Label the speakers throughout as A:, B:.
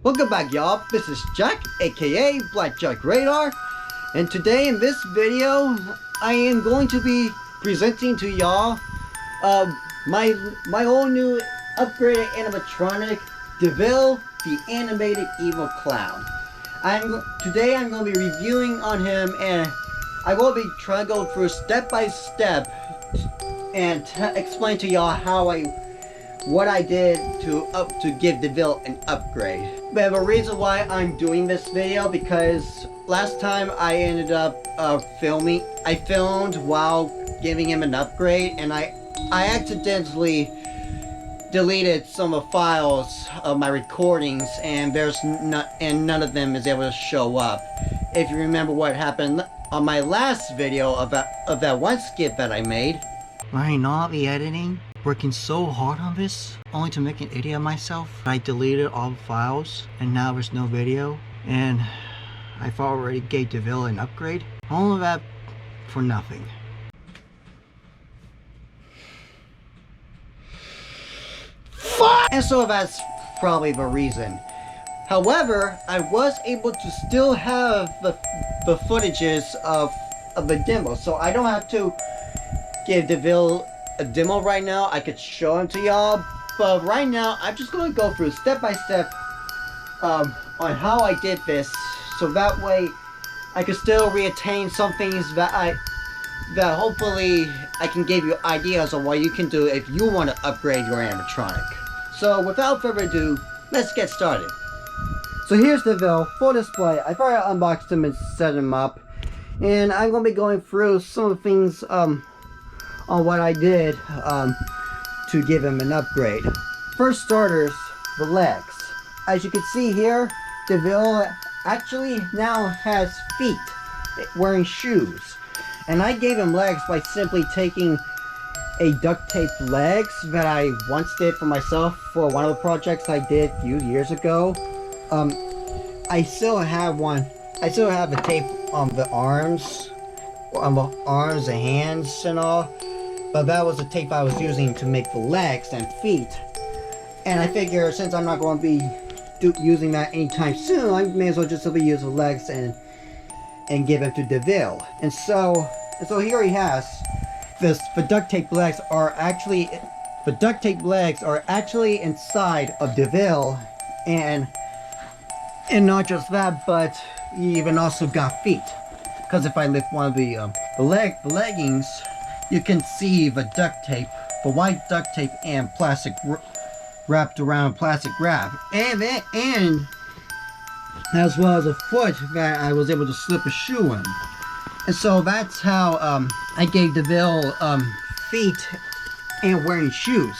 A: Welcome back, y'all. This is Jack, aka Blackjack Radar, and today in this video I am going to be presenting to y'all my whole new upgraded animatronic, Deville, the animated evil clown. Today I'm going to be reviewing on him, and I will be trying to go through step by step and explain to y'all what I did to give Deville an upgrade. But the reason why I'm doing this video, because last time I ended up I filmed while giving him an upgrade, and I accidentally deleted some of the files of my recordings, and none of them is able to show up. If you remember what happened on my last video of that one skit that I made. Learning all the editing, working so hard on this, only to make an idiot of myself. I deleted all the files, and now there's no video, and I've already gave Deville an upgrade. All of that for nothing. Fuck! And so that's probably the reason. However, I was able to still have the footages of the demo, so I don't have to give Deville a demo right now. I could show him to y'all, but right now I'm just going to go through step by step on how I did this, so that way I can still retain some things that hopefully I can give you ideas on what you can do if you want to upgrade your animatronic. So without further ado, let's get started. So here's Deville, full display. I've already unboxed him and set him up, and I'm going to be going through some of the things on what I did to give him an upgrade. First starters, the legs. As you can see here, Deville actually now has feet, wearing shoes. And I gave him legs by simply taking a duct tape legs that I once did for myself for one of the projects I did a few years ago. I still have one. I still have the tape on the arms and hands and all. But that was the tape I was using to make the legs and feet. And I figure since I'm not going to be using that anytime soon, I may as well just simply use the legs and give it to Deville. And so here he has this. The duct tape legs are actually inside of Deville, and not just that, but he even also got feet. Because if I lift one of the leggings, you can see the duct tape, the white duct tape and plastic wrapped around plastic wrap, and as well as a foot that I was able to slip a shoe in. And so that's how I gave Deville feet and wearing shoes.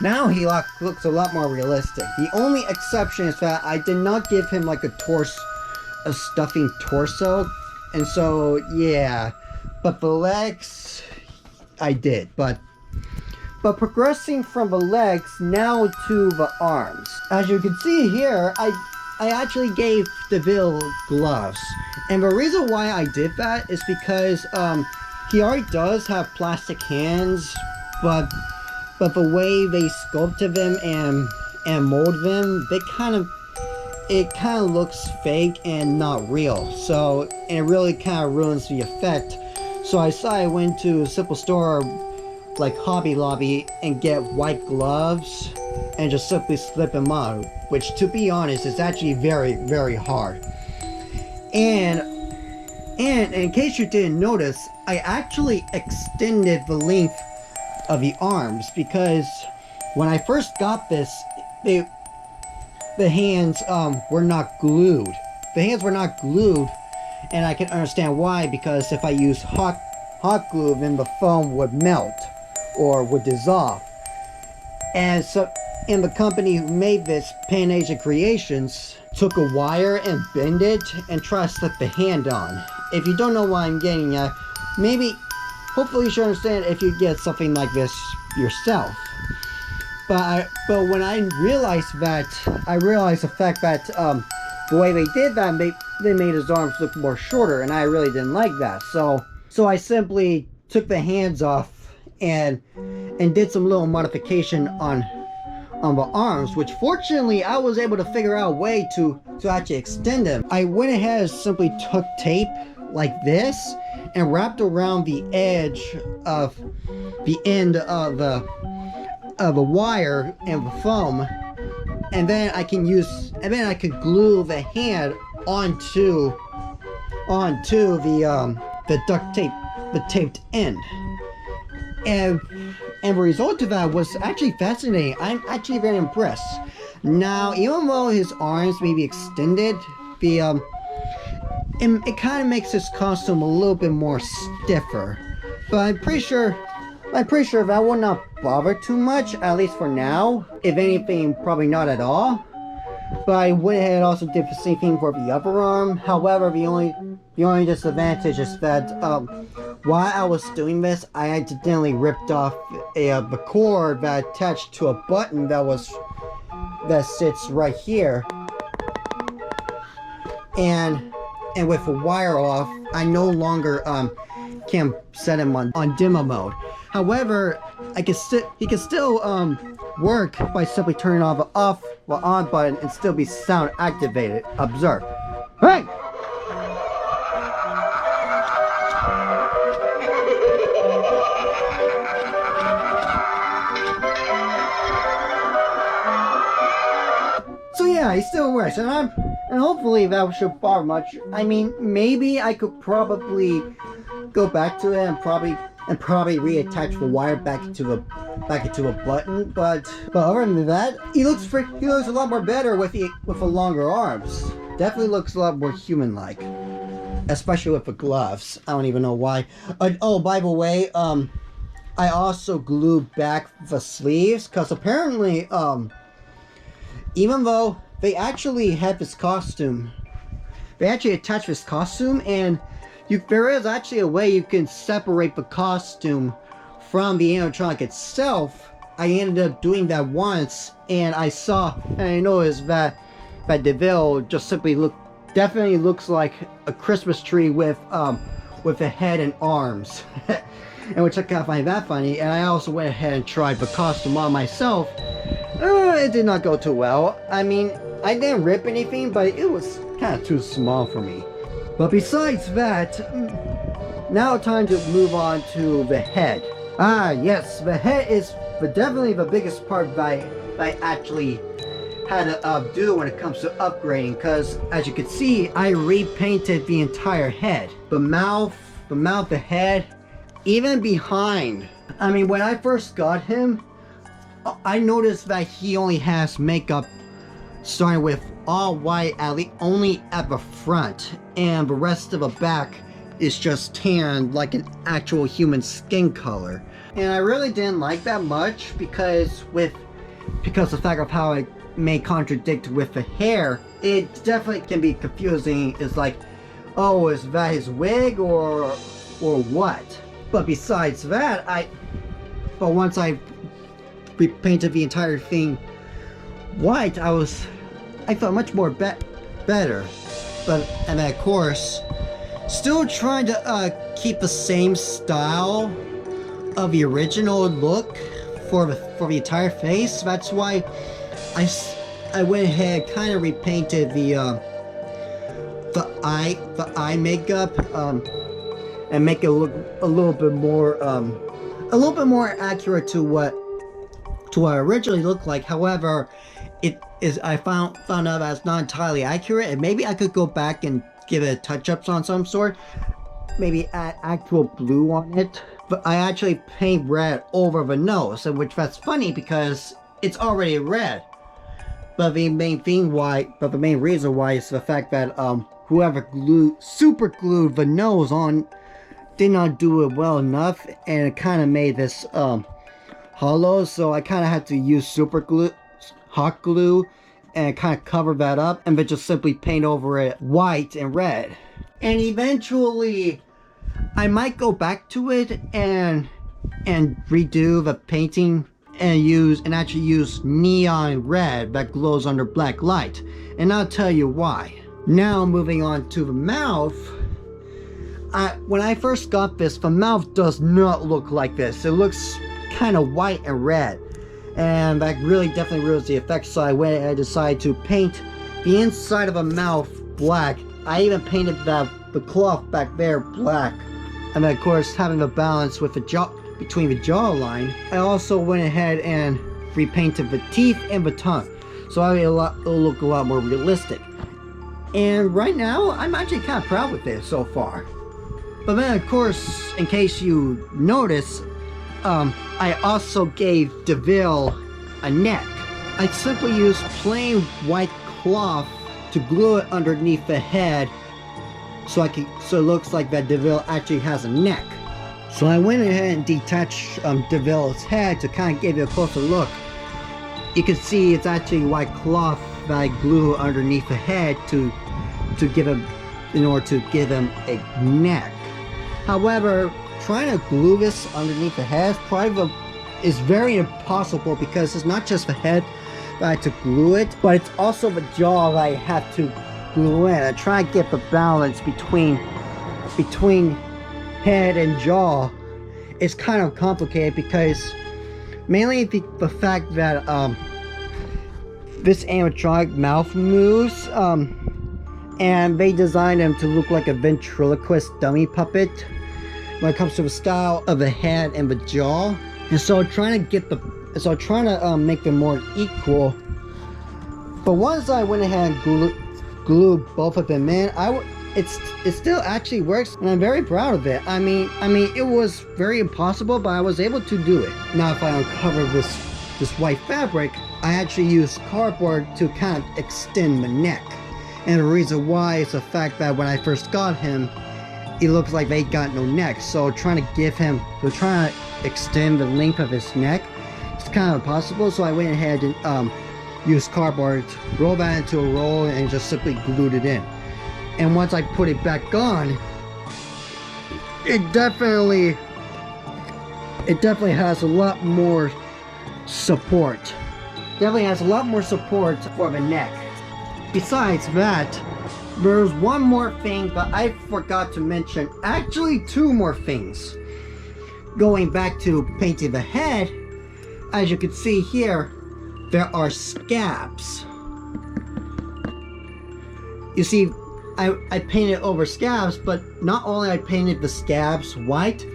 A: Now he looks a lot more realistic. The only exception is that I did not give him like a stuffing torso, and so yeah. But the legs, I did, but progressing from the legs now to the arms. As you can see here, I actually gave Deville gloves, and the reason why I did that is because he already does have plastic hands, but the way they sculpted them and mold them, it kind of looks fake and not real. So, and it really kind of ruins the effect. So I decided I went to a simple store like Hobby Lobby and get white gloves and just simply slip them on, which to be honest is actually very, very hard. And in case you didn't notice, I actually extended the length of the arms, because when I first got this, the hands were not glued. The hands were not glued. And I can understand why, because if I use hot glue, then the foam would melt or would dissolve. And so, and the company who made this, Pan Asia Creations, took a wire and bend it and try to slip the hand on. If you don't know what I'm getting at, hopefully you should understand if you get something like this yourself. But when I realized the fact that the way they did that, they made his arms look more shorter, and I really didn't like that. So I simply took the hands off and did some little modification on on the arms, which fortunately I was able to figure out a way to actually extend them. I went ahead and simply took tape like this and wrapped around the edge of the end of the wire and the foam, and then I could glue the hand onto the duct tape, the taped end. And the result of that was actually fascinating. I'm actually very impressed. Now, even though his arms may be extended, it kind of makes his costume a little bit more stiffer. But I'm pretty sure that will not bother too much, at least for now. If anything, probably not at all. But I went ahead and also did the same thing for the upper arm. However, the only disadvantage is that while I was doing this, I accidentally ripped off the cord that attached to a button that sits right here. And with the wire off, I no longer can set him on demo mode. However, he can still work by simply turning off the on button and still be sound activated. Observe. Hey! So yeah, he still works, and hopefully that should bother much. I mean, maybe I could probably go back to it and probably reattach the wire back into a button, but other than that, he looks a lot more better with the longer arms. Definitely looks a lot more human-like, especially with the gloves. I don't even know why. Oh, by the way, I also glued back the sleeves because apparently, even though they actually have this costume, they actually attach this costume, and there is actually a way you can separate the costume from the animatronic itself. I ended up doing that once, and I noticed that Deville just simply definitely looks like a Christmas tree with a head and arms. And which I kind of find that funny. And I also went ahead and tried the costume on myself. It did not go too well. I mean, I didn't rip anything, but it was kind of too small for me. But besides that, now time to move on to the head. Ah, yes, the head is definitely the biggest part that I actually had to do when it comes to upgrading, because as you can see, I repainted the entire head. The mouth, the head, even behind. I mean, when I first got him, I noticed that he only has makeup starting with all white, only at the front, and the rest of the back is just tan like an actual human skin color. And I really didn't like that much because the fact of how it may contradict with the hair, it definitely can be confusing. It's like, oh, is that his wig or what? But besides that, once I repainted the entire thing white, I felt much more better. And then of course, still trying to keep the same style of the original look for the entire face. That's why I went ahead, kind of repainted the eye makeup and make it look a little bit more accurate to what it originally looked like. However, I found out that's not entirely accurate, and maybe I could go back and give it touch-ups on some sort. Maybe add actual blue on it. But I actually paint red over the nose, and that's funny because it's already red. But the main reason why is the fact that whoever super glued the nose on did not do it well enough, and it kind of made this hollow. So I kind of had to use hot glue, and kind of cover that up, and then just simply paint over it white and red. And eventually, I might go back to it and redo the painting and actually use neon red that glows under black light, and I'll tell you why. Now moving on to the mouth. When I first got this, the mouth does not look like this. It looks kind of white and red. and that really definitely ruins the effect. So I went and I decided to paint the inside of a mouth black. I even painted the cloth back there black, and then of course having the balance with the jaw between the jawline. I also went ahead and repainted the teeth and the tongue, so it'll look a lot more realistic. And right now I'm actually kind of proud with this so far. But then of course, in case you notice, I also gave Deville a neck. I simply used plain white cloth to glue it underneath the head, so it looks like that Deville actually has a neck. So I went ahead and detached Deville's head to kind of give you a closer look. You can see it's actually white cloth that I glue underneath the head to give him, in order to give him a neck. However, trying to glue this underneath the head is very impossible, because it's not just the head that I had to glue it, but it's also the jaw that I have to glue in. I try to get the balance between head and jaw. It's kind of complicated, because mainly the fact that this animatronic mouth moves, and they designed him to look like a ventriloquist dummy puppet when it comes to the style of the head and the jaw. And so trying to make them more equal. But once I went ahead and glued both of them in, it still actually works, and I'm very proud of it. I mean it was very impossible, but I was able to do it. Now if I uncover this white fabric, I actually used cardboard to kind of extend the neck. And the reason why is the fact that when I first got him, it looks like they got no neck. So trying to extend the length of his neck, it's kind of impossible. So I went ahead and used cardboard, rolled that into a roll, and just simply glued it in. And once I put it back on, it definitely has a lot more support. Definitely has a lot more support for the neck. Besides that, there's one more thing that I forgot to mention. Actually, two more things. Going back to painting the head, as you can see here, there are scabs. You see, I painted over scabs, but not only I painted the scabs white,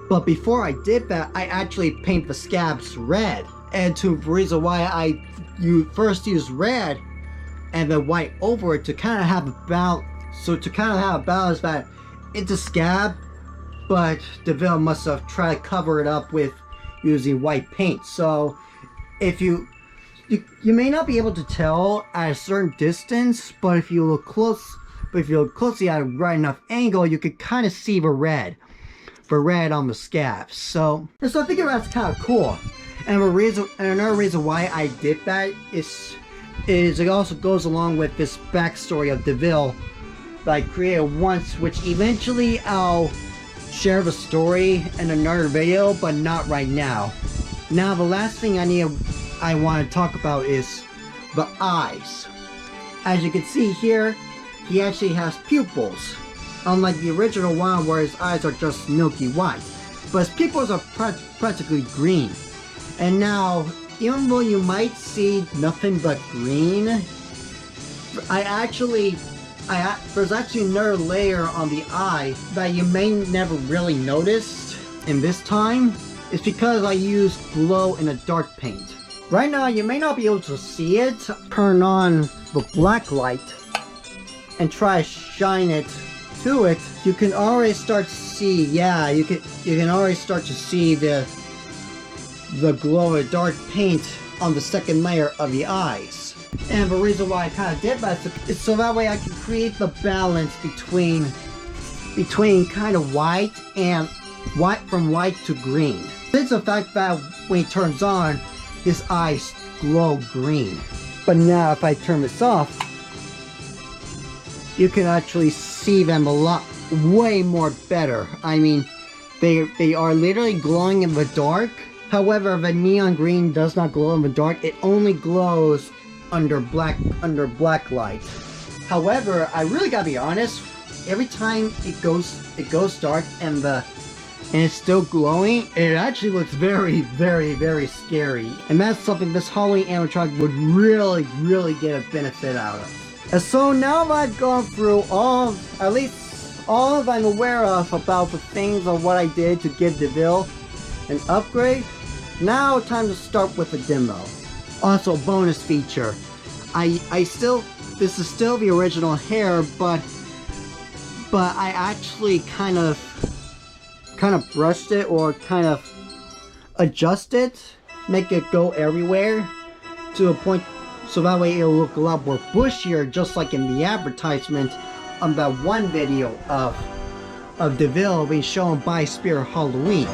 A: but before I did that, I actually paint the scabs red. And the reason why you first use red and then white over it to kind of have a balance. So to kind of have a balance that it's a scab, but Deville must have tried to cover it up with using white paint. So if you may not be able to tell at a certain distance, but if you look closely at a right enough angle, you could kind of see the red on the scabs. So I think that's kind of cool. And another reason why I did that is it also goes along with this backstory of Deville that I created once, which eventually I'll share the story in another video, but not right now. Now the last thing I want to talk about is the eyes. As you can see here, he actually has pupils, unlike the original one where his eyes are just milky white, but his pupils are practically green. And now, even though you might see nothing but green, there's actually another layer on the eye that you may never really notice in this time. It's because I used glow in the dark paint. Right now you may not be able to see it. Turn on the black light and try to shine it to it. You can already start to see, you can already start to see the glow of dark paint on the second layer of the eyes. And the reason why I kind of did that is so that way I can create the balance between kind of white and from white to green. It's the fact that when he turns on, his eyes glow green. But now if I turn this off, you can actually see them way more better. I mean, they are literally glowing in the dark. However, the neon green does not glow in the dark. It only glows under black light. However, I really gotta be honest. Every time it goes dark and and it's still glowing, it actually looks very, very, very scary. And that's something this Halloween animatronic would really, really get a benefit out of. And so now that I've gone through at least all I'm aware of about the things of what I did to give Deville an upgrade, now time to start with the demo. Also, bonus feature. This is still the original hair, but I actually kind of brushed it, or kind of adjust it, make it go everywhere to a point, so that way it'll look a lot more bushier, just like in the advertisement on that one video of Deville being shown by Spirit Halloween.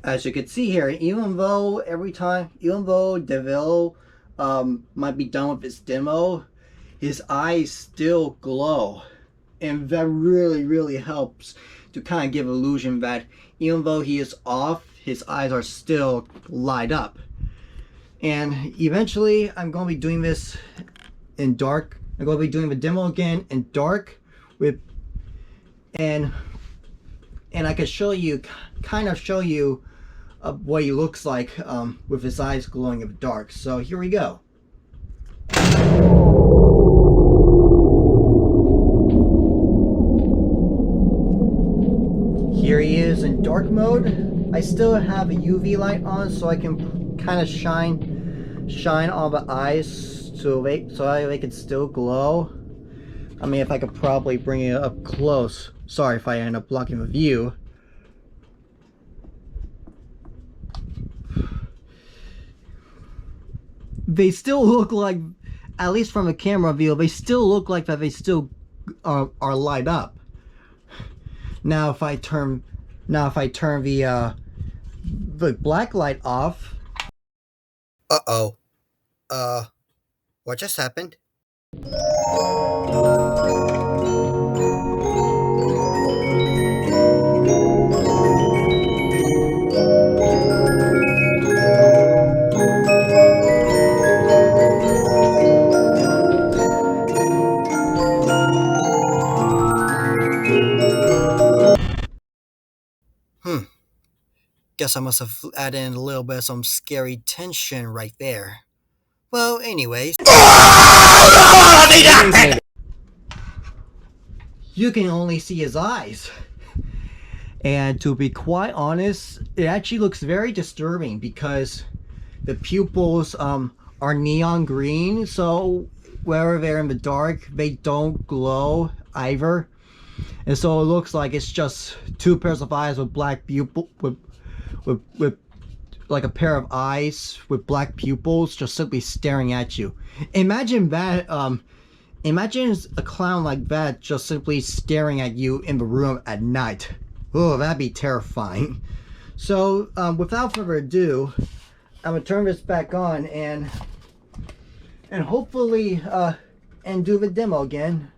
A: As you can see here, even though Deville might be done with his demo, his eyes still glow, and that really helps to kind of give illusion that even though he is off, his eyes are still light up. And eventually I'm going to be doing this in dark. I'm going to be doing the demo again in dark with, and I can kind of show you what he looks like with his eyes glowing in the dark. So here we go. Here he is in dark mode. I still have a UV light on, so I can kind of shine all the eyes so they can still glow. I mean, if I could probably bring it up close. Sorry if I end up blocking the view. They still look like, at least from a camera view, they still look like that they still are light up. Now if I turn the black light off.
B: Uh-oh. What just happened? Guess I must have added in a little bit of some scary tension right there. Well, anyways.
A: You can only see his eyes. And to be quite honest, it actually looks very disturbing because the pupils are neon green, so wherever they're in the dark, they don't glow either. And so it looks like it's just two pairs of eyes with black pupil with like a pair of eyes with black pupils just simply staring at you. Imagine that, imagine a clown like that just simply staring at you in the room at night Oh, that'd be terrifying. So, without further ado, I'm gonna turn this back on and hopefully and do the demo again.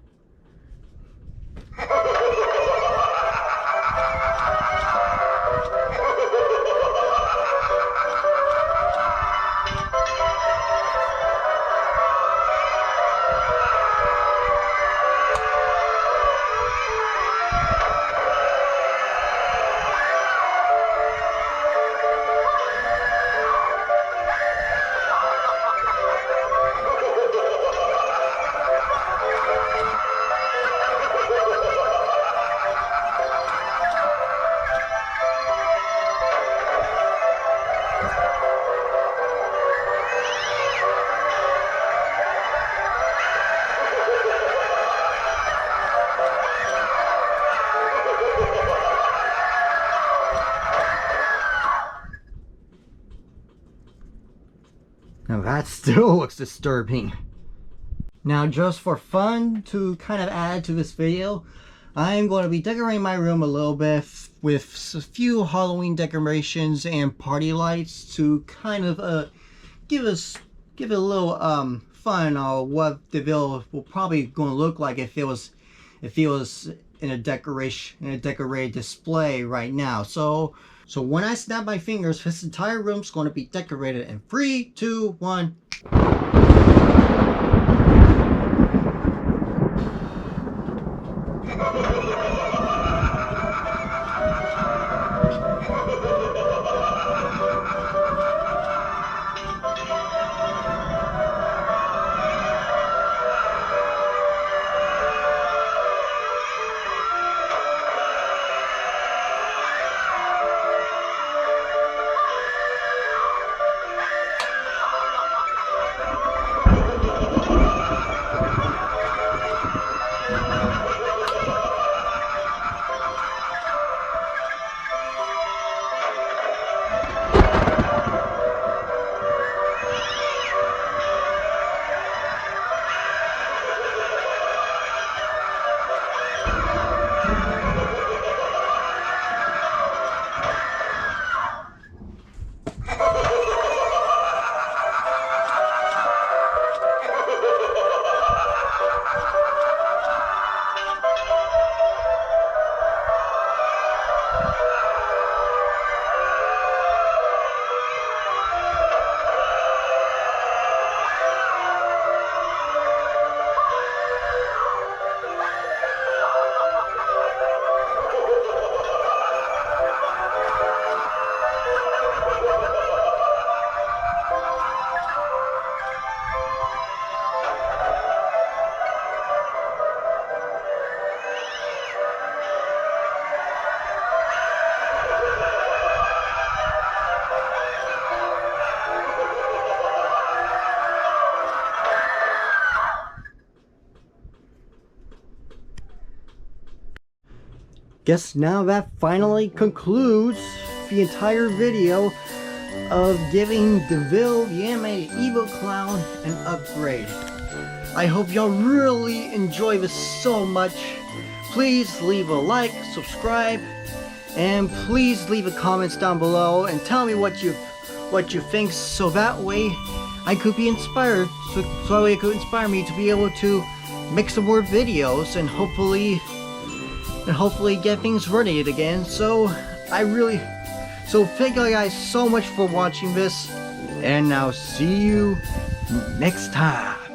A: Now that still looks disturbing. Now just for fun, to kind of add to this video, I'm going to be decorating my room a little bit with a few Halloween decorations and party lights to kind of give it a little fun on what Deville will probably going to look like if it was in a decorated display right now. So when I snap my fingers, this entire room's going to be decorated in 3, 2, 1. Guess now that finally concludes the entire video of giving Deville the animated evil clown an upgrade. I hope y'all really enjoy this so much. Please leave a like, subscribe, and please leave a comments down below and tell me what you think, so that way I could be inspired, so that way it could inspire me to be able to make some more videos and hopefully get things running again. So thank you guys so much for watching this, and I'll see you next time.